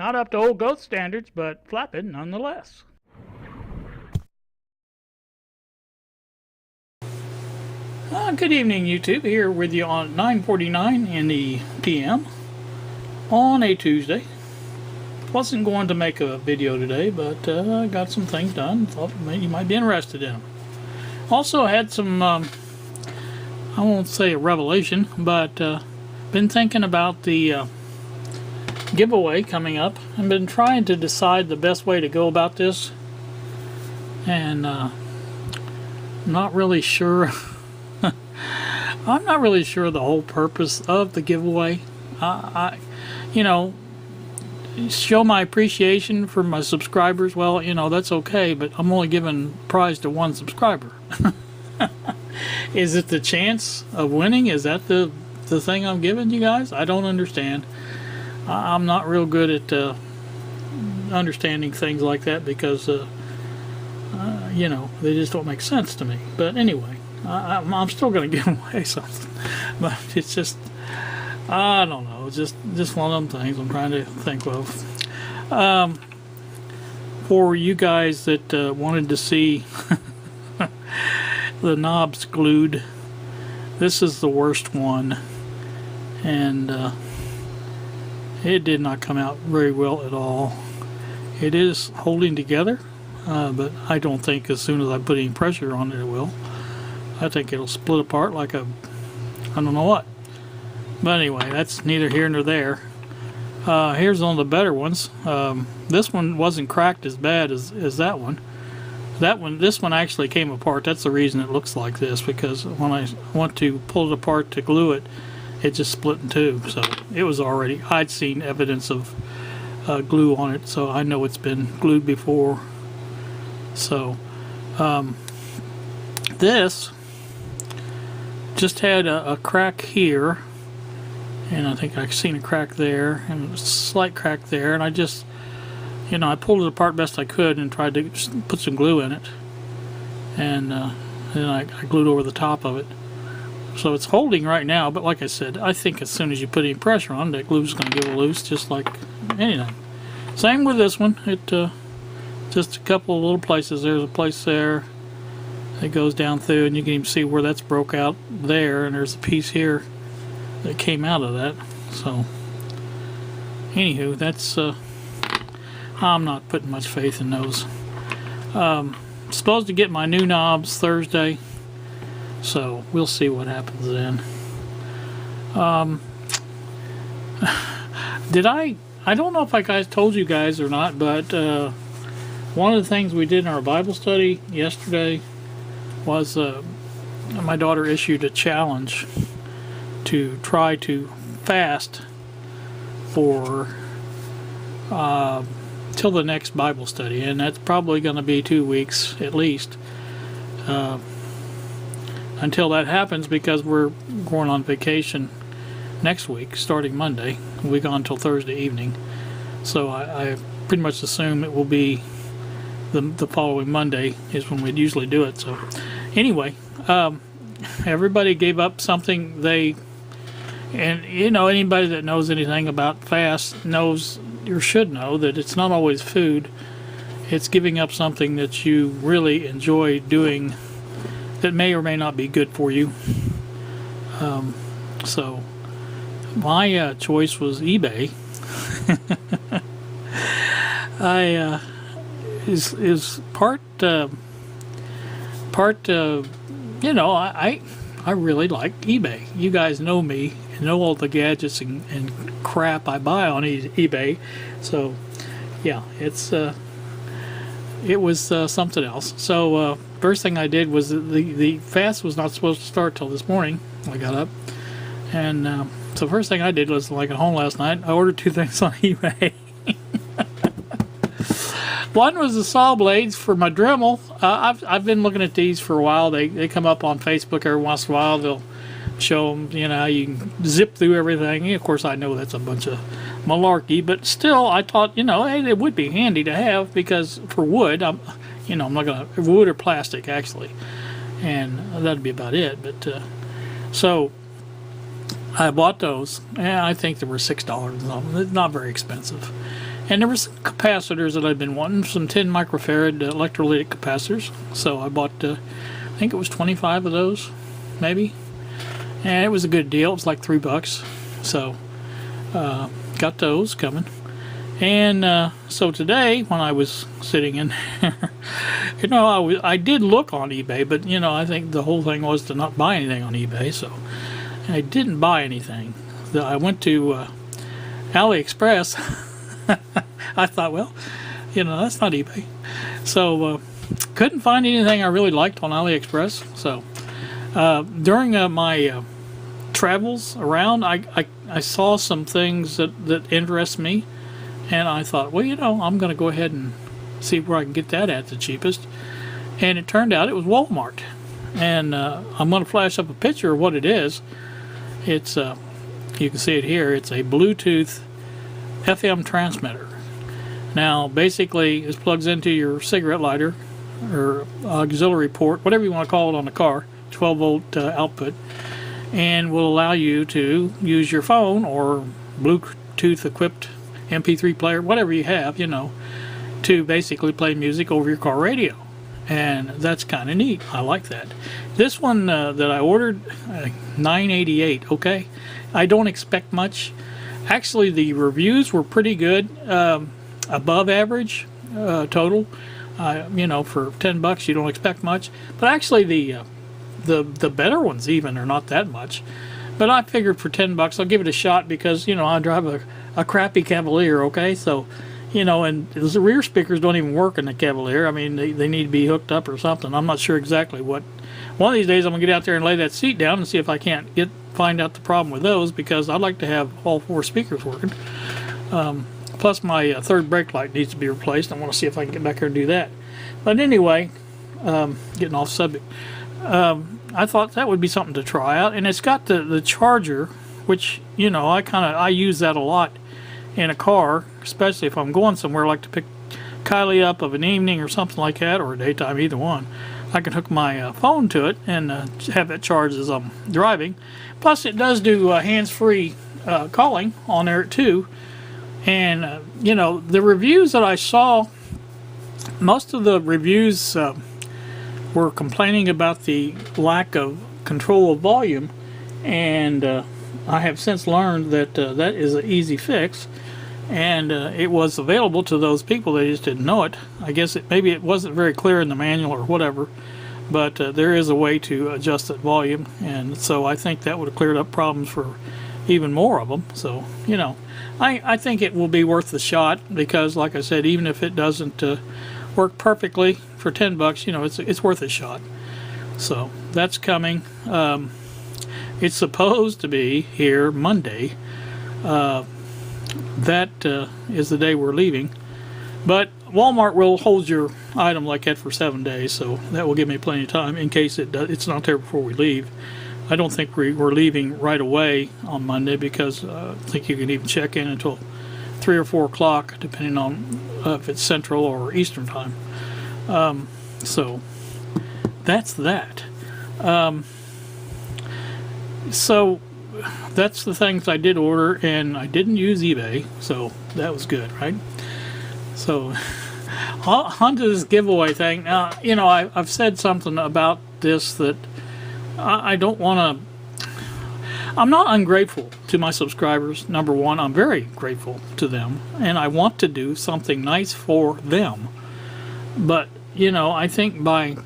Not up to old goat standards, but flapping nonetheless. Good evening, YouTube. Here with you on 9:49 in the PM on a Tuesday. Wasn't going to make a video today, but I got some things done. Thought you might be interested in them. Also had some, I won't say a revelation, but been thinking about the giveaway coming up. I've been trying to decide the best way to go about this, and not really sure. I'm not really sure the whole purpose of the giveaway. You know, show my appreciation for my subscribers. Well, you know, that's okay, but I'm only giving prize to one subscriber. Is it the chance of winning? Is that the thing I'm giving you guys? I don't understand. I'm not real good at understanding things like that because, you know, they just don't make sense to me. But anyway, I'm still going to give away something. But it's just, I don't know. It's just one of them things I'm trying to think of. For you guys that wanted to see the knobs glued, this is the worst one. And it did not come out very well at all. It is holding together, but I don't think as soon as I put any pressure on it, it will. I think it'll split apart like a, I don't know what. But anyway, that's neither here nor there. Here's one of the better ones. This one wasn't cracked as bad as that one. This one actually came apart. That's the reason it looks like this, because when I want to pull it apart to glue it, it just split in two. So it was already, I'd seen evidence of glue on it, so I know it's been glued before. So this just had a crack here, and I think I've seen a crack there and a slight crack there, and I just, you know, I pulled it apart best I could and tried to just put some glue in it, and then I glued over the top of it. So it's holding right now, but like I said, I think as soon as you put any pressure on it, that glue's going to give loose just like anything. Same with this one. It just a couple of little places. There's a place there that goes down through, and you can even see where that's broke out there, and there's a piece here that came out of that. So anywho, that's I'm not putting much faith in those. Supposed to get my new knobs Thursday, so we'll see what happens then. I don't know if I told you guys or not, but one of the things we did in our Bible study yesterday was my daughter issued a challenge to try to fast for till the next Bible study, and that's probably going to be 2 weeks at least until that happens, because we're going on vacation next week starting Monday. We'll be gone until Thursday evening, so I pretty much assume it will be the following Monday is when we'd usually do it. So anyway, everybody gave up something and you know, anybody that knows anything about fast knows, or should know, that it's not always food. It's giving up something that you really enjoy doing that may or may not be good for you. So my choice was eBay. Is part you know, I really like eBay. You guys know me and know all the gadgets and crap I buy on eBay. So yeah, it was something else. So first thing I did was the fast was not supposed to start till this morning. I got up, and so first thing I did was, like, at home last night, I ordered 2 things on eBay. One was the saw blades for my Dremel. I've been looking at these for a while. They come up on Facebook every once in a while. They'll show them, you know, how you can zip through everything. And of course, I know that's a bunch of malarkey, but still, I thought, you know, hey, it would be handy to have, because for wood, I'm not gonna, wood or plastic actually, and that'd be about it. But so I bought those, and I think they were $6 or something. It's not very expensive. And there were some capacitors that I'd been wanting, some 10 microfarad electrolytic capacitors. So I bought, I think it was 25 of those, maybe. And it was a good deal. It was like $3. So got those coming. And so today, when I was sitting in there, you know, I did look on eBay, but, you know, I think the whole thing was to not buy anything on eBay. So I didn't buy anything. I went to AliExpress. I thought, well, you know, that's not eBay. So couldn't find anything I really liked on AliExpress. So during my travels around, I saw some things that interest me, and I thought, well, you know, I'm going to go ahead and see where I can get that at the cheapest. And it turned out it was Walmart. And I'm going to flash up a picture of what it is. It's you can see it here. It's a Bluetooth FM transmitter. Now, basically, this plugs into your cigarette lighter or auxiliary port, whatever you want to call it on the car, 12-volt output, and will allow you to use your phone or Bluetooth-equipped MP3 player, whatever you have, you know, to basically play music over your car radio. And that's kind of neat. I like that. This one that I ordered, $9.88, okay? I don't expect much. Actually, the reviews were pretty good, above average total. You know, for $10 you don't expect much. But actually, the better ones even are not that much. But I figured for $10 I'll give it a shot because, you know, I drive a crappy Cavalier, okay? So, you know, and the rear speakers don't even work in the Cavalier. I mean, they need to be hooked up or something. I'm not sure exactly what. One of these days I'm going to get out there and lay that seat down and see if I can't find out the problem with those, because I'd like to have all 4 speakers working. Plus my third brake light needs to be replaced. I want to see if I can get back here and do that. But anyway, getting off subject, I thought that would be something to try out. And it's got the charger, which, you know, I use that a lot in a car, especially if I'm going somewhere, like to pick Kylie up of an evening or something like that, or a daytime, either one. I can hook my phone to it and have that charged as I'm driving. Plus, it does do hands-free calling on there too. And you know, the reviews that I saw, most of the reviews were complaining about the lack of control of volume, and I have since learned that that is an easy fix, and it was available to those people. They just didn't know it. I guess maybe it wasn't very clear in the manual or whatever, but there is a way to adjust that volume, and so I think that would have cleared up problems for even more of them. So, you know, I think it will be worth the shot, because like I said, even if it doesn't work perfectly for $10, you know, it's worth a shot. So that's coming. It's supposed to be here Monday. That is the day we're leaving, but Walmart will hold your item like that for 7 days, so that will give me plenty of time in case it's not there before we leave. I don't think we're leaving right away on Monday, because I think you can even check in until 3 or 4 o'clock, depending on if it's Central or Eastern time. So that's that. So that's the things I did order, and I didn't use eBay, so that was good, right? So on to this giveaway thing. Now, you know, I've said something about this that I don't want to. I'm not ungrateful to my subscribers. Number one, I'm very grateful to them, and I want to do something nice for them. But, you know, I think by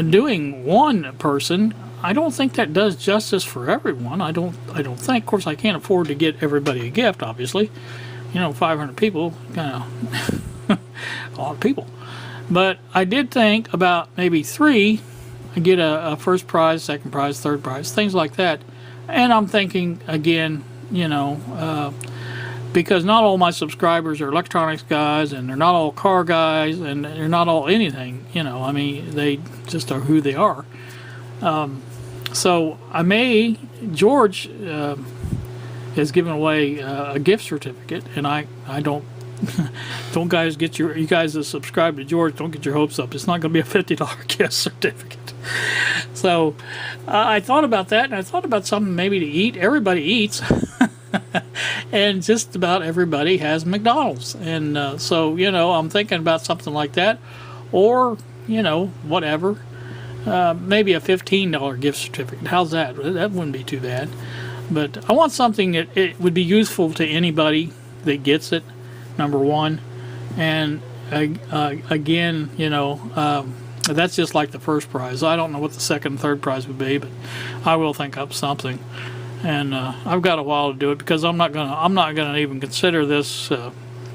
doing one person, I don't think that does justice for everyone. I don't think. Of course, I can't afford to get everybody a gift, obviously. You know, 500 people, kind of a lot of people. But I did think about maybe 3. I get a first prize, second prize, third prize, things like that. And I'm thinking again, you know, because not all my subscribers are electronics guys, and they're not all car guys, and they're not all anything. You know, I mean, they just are who they are. So George has given away a gift certificate, and I don't guys you guys that subscribe to George, don't get your hopes up. It's not going to be a $50 gift certificate. So I thought about that, and I thought about something maybe to eat. Everybody eats. and just about everybody has McDonald's. And so, you know, I'm thinking about something like that, or, you know, whatever. Maybe a $15 gift certificate. How's that? That wouldn't be too bad. But I want something that it would be useful to anybody that gets it, number one. And again, you know, that's just like the first prize. I don't know what the second and third prize would be, but I will think up something. And I've got a while to do it, because I'm not gonna even consider this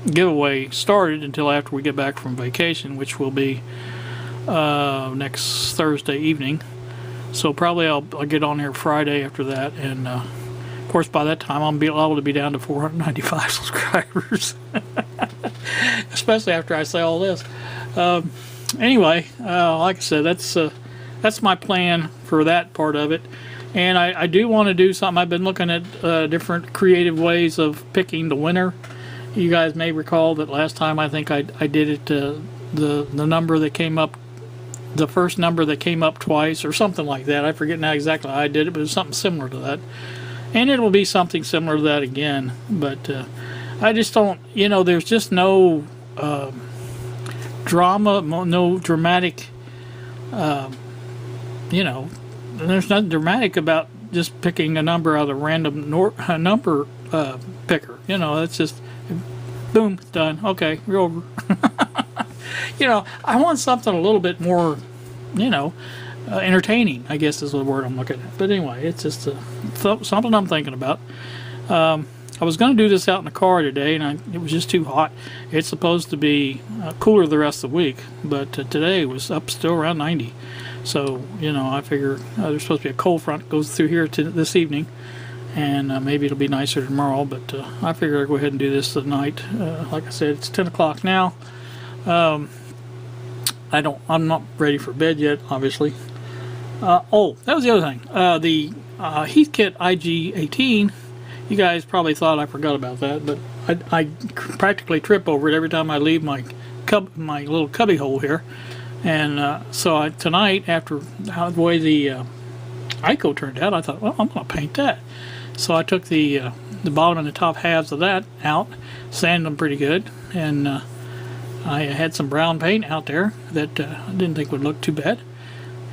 giveaway started until after we get back from vacation, which will be next Thursday evening. So probably I'll get on here Friday after that, and of course by that time I'll be able to be down to 495 subscribers. Especially after I say all this. Anyway, like I said, that's my plan for that part of it. And I do want to do something. I've been looking at different creative ways of picking the winner. You guys may recall that last time I think I did it, the number that came up, the first number that came up twice or something like that. I forget now exactly how I did it, but it was something similar to that. And it will be something similar to that again. But I just don't, you know, there's just no drama, no dramatic, you know, there's nothing dramatic about just picking a number out of a random number picker. You know, it's just, boom, done. Okay, you're over. You know, I want something a little bit more, you know, entertaining, I guess is the word I'm looking at. But anyway, it's just something I'm thinking about. I was going to do this out in the car today, and it was just too hot. It's supposed to be cooler the rest of the week, but today it was up still around 90. So, you know, I figure there's supposed to be a cold front that goes through here this evening, and maybe it'll be nicer tomorrow, but I figure I'll go ahead and do this tonight. Like I said, it's 10 o'clock now. I'm not ready for bed yet, obviously. Oh, that was the other thing. The Heathkit IG-18, you guys probably thought I forgot about that, but I practically trip over it every time I leave my little cubby hole here. And so tonight, after the way the ICO turned out, I thought, well, I'm going to paint that. So I took the bottom and the top halves of that out, sanded them pretty good, and I had some brown paint out there that I didn't think would look too bad.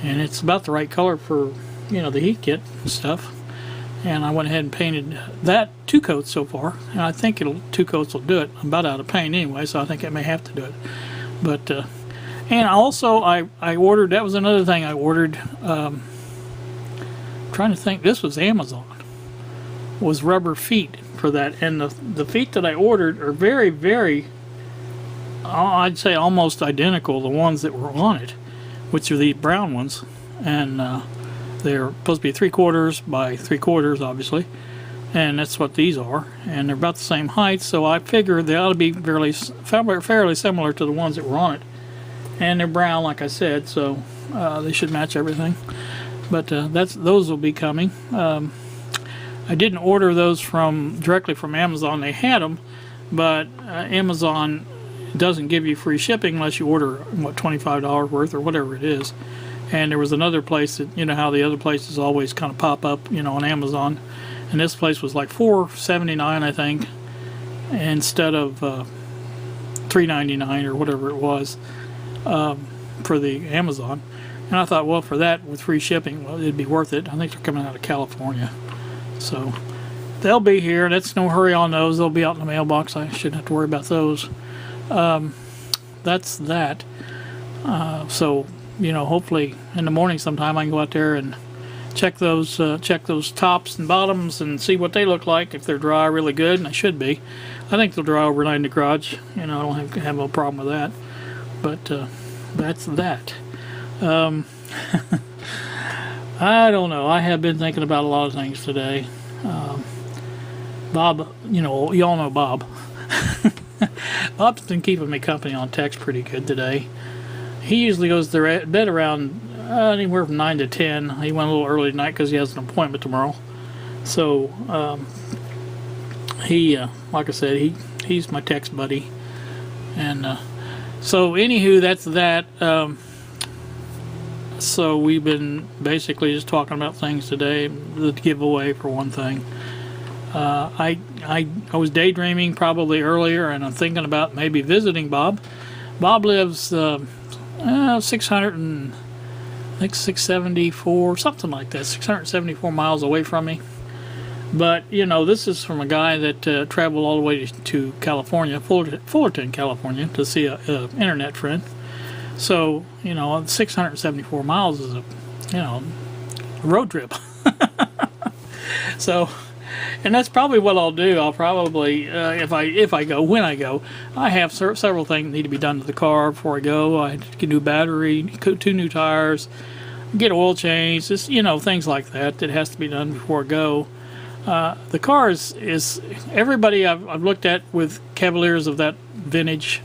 And it's about the right color for, you know, the Heathkit stuff. And I went ahead and painted that 2 coats so far, and I think 2 coats will do it. I'm about out of paint anyway, so I think I may have to do it. But and also I ordered, that was another thing I ordered, trying to think, this was Amazon, was rubber feet for that. And the feet that I ordered are very, very, I'd say almost identical to the ones that were on it, which are the brown ones. And they're supposed to be 3/4 by 3/4, obviously, and that's what these are, and they're about the same height, so I figured they ought to be fairly similar to the ones that were on it. And they're brown, like I said, so they should match everything. But those will be coming. I didn't order those directly from Amazon. They had them, but Amazon doesn't give you free shipping unless you order, what, $25 worth or whatever it is. And there was another place that, you know how the other places always kind of pop up, you know, on Amazon. And this place was like $4.79, I think, instead of $3.99 or whatever it was for the Amazon. And I thought, well, for that with free shipping, well, it'd be worth it. I think they're coming out of California. So they'll be here. That's no hurry on those. They'll be out in the mailbox. I shouldn't have to worry about those. That's that. So, you know, hopefully in the morning sometime I can go out there and check those tops and bottoms and see what they look like, if they're dry really good, and they should be. I think they'll dry overnight in the garage. You know, I don't have no problem with that. But that's that. I don't know. I have been thinking about a lot of things today. Bob, you know, y'all know Bob. Bob's been keeping me company on text pretty good today. He usually goes to bed around anywhere from 9 to 10. He went a little early tonight because he has an appointment tomorrow. So he, like I said, he's my text buddy. And so anywho, that's that. So we've been basically just talking about things today. The giveaway for one thing. I was daydreaming probably earlier, and I'm thinking about maybe visiting Bob. Bob lives 600 and I think 674, something like that, 674 miles away from me. But you know, this is from a guy that traveled all the way to California, Fullerton, California, to see a internet friend. So you know, 674 miles is a road trip. So, and that's probably what I'll do. I'll probably if I go, when I go, I have several things that need to be done to the car before I go. I can do battery, 2 new tires, get oil change, just things like that has to be done before I go. The car is everybody I've looked at with Cavaliers of that vintage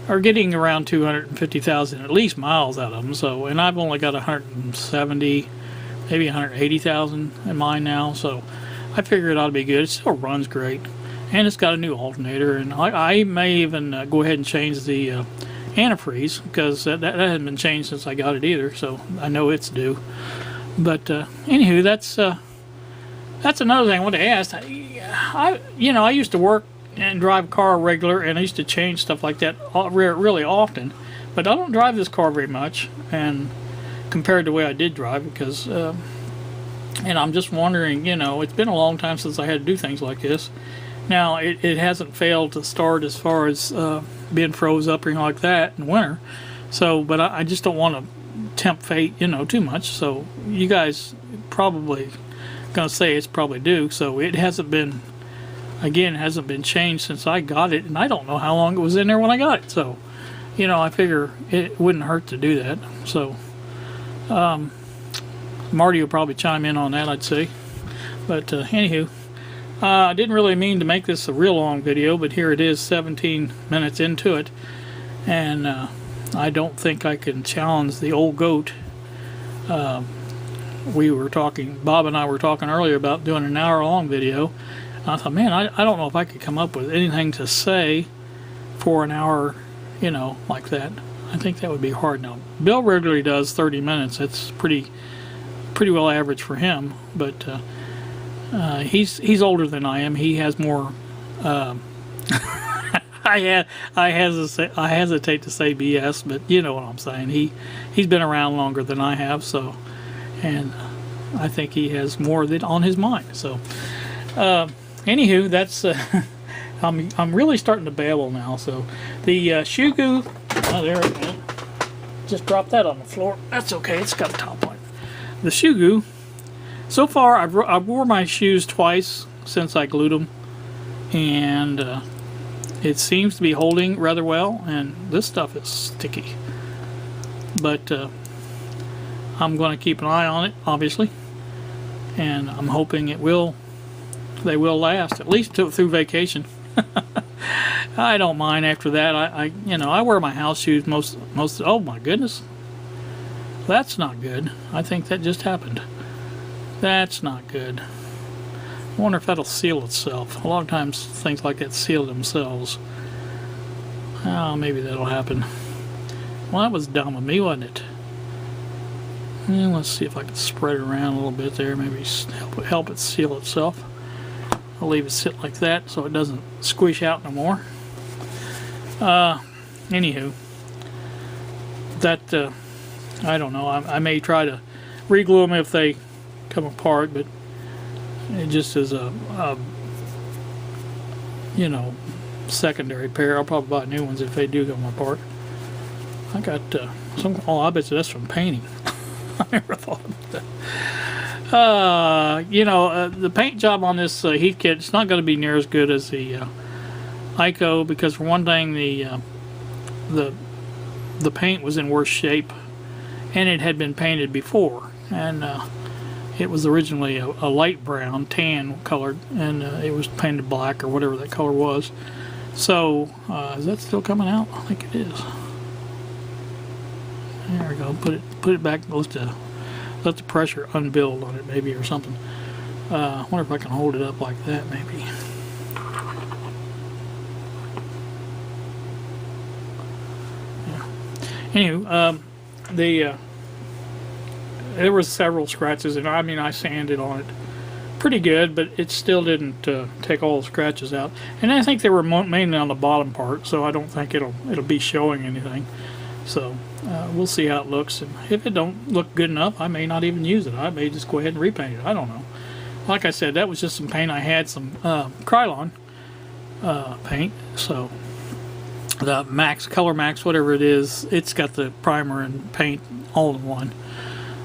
are getting around 250,000 at least miles out of them. So, and I've only got 170, maybe 180,000 in mine now. So, I figure it ought to be good. It still runs great, and it's got a new alternator. And I may even go ahead and change the antifreeze, because that hasn't been changed since I got it either. So I know it's due. But anywho, that's another thing I wanted to ask. I used to work and drive a car regular, and I used to change stuff like that really often, but I don't drive this car very much, and compared to the way I did drive, because and I'm just wondering, it's been a long time since I had to do things like this. Now it hasn't failed to start as far as being froze up or anything like that in winter, so but I just don't want to tempt fate too much. So you guys probably gonna say it's probably due, so it hasn't been changed since I got it, and I don't know how long it was in there when I got it. So I figure it wouldn't hurt to do that. So Marty will probably chime in on that, I'd say. But anywho, I didn't really mean to make this a real long video, but here it is, 17 minutes into it, and I don't think I can challenge the old goat. We were talking, Bob and I were talking earlier about doing an hour-long video. I thought, man, I don't know if I could come up with anything to say for an hour, like that. I think that would be hard. Now, Bill regularly does 30 minutes. That's pretty well average for him. But he's older than I am. He has more. I hesitate to say BS, but you know what I'm saying. He's been around longer than I have, so, and I think he has more of it on his mind. So. Anywho, that's I'm really starting to babble now. So the Shugu, there it went. Just dropped that on the floor. That's okay. It's got a top on it. The Shugu. So far, I've wore my shoes twice since I glued them, and it seems to be holding rather well. And this stuff is sticky, but I'm going to keep an eye on it, obviously, and I'm hoping they will last at least through vacation. I don't mind after that. I wear my house shoes most. Oh my goodness, that's not good. I think that just happened. That's not good. I wonder if that'll seal itself. A lot of times things like that seal themselves. Oh, maybe that'll happen. Well, that was dumb of me, wasn't it? And let's see if I can spread it around a little bit there. Maybe help it seal itself. I'll leave it sit like that so it doesn't squish out no more. Anywho, that I don't know. I may try to re-glue them if they come apart, but it just is a secondary pair. I'll probably buy new ones if they do come apart. I got some. Oh, I bet you that's from painting. I never thought of that. The paint job on this Heathkit, it's not going to be near as good as the Ico, because for one thing, the paint was in worse shape, and it had been painted before, and it was originally a light brown, tan colored, and it was painted black or whatever that color was. So is that still coming out? I think it is. There we go. Put it back. Let the pressure unbuild on it, maybe, or something. I wonder if I can hold it up like that, maybe. Yeah. Anywho, there was several scratches, and I sanded on it pretty good, but it still didn't take all the scratches out. And I think they were mainly on the bottom part, so I don't think it'll be showing anything. So we'll see how it looks, and if it don't look good enough, I may not even use it. I may just go ahead and repaint it. I don't know. Like I said, that was just some paint I had, some Krylon paint. So the Max, Color Max, whatever it is, it's got the primer and paint all in one.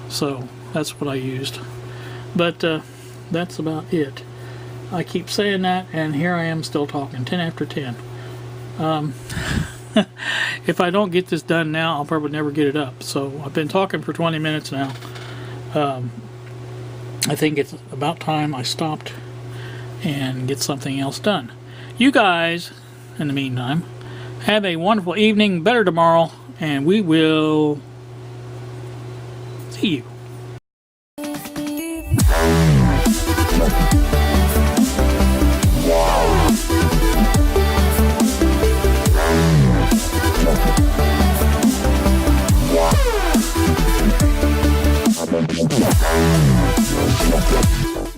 So that's what I used. But that's about it. I keep saying that, and here I am still talking, 10 after 10. If I don't get this done now, I'll probably never get it up. So I've been talking for 20 minutes now. I think it's about time I stopped and get something else done. You guys, in the meantime, have a wonderful evening, better tomorrow, and we will see you. Yeah.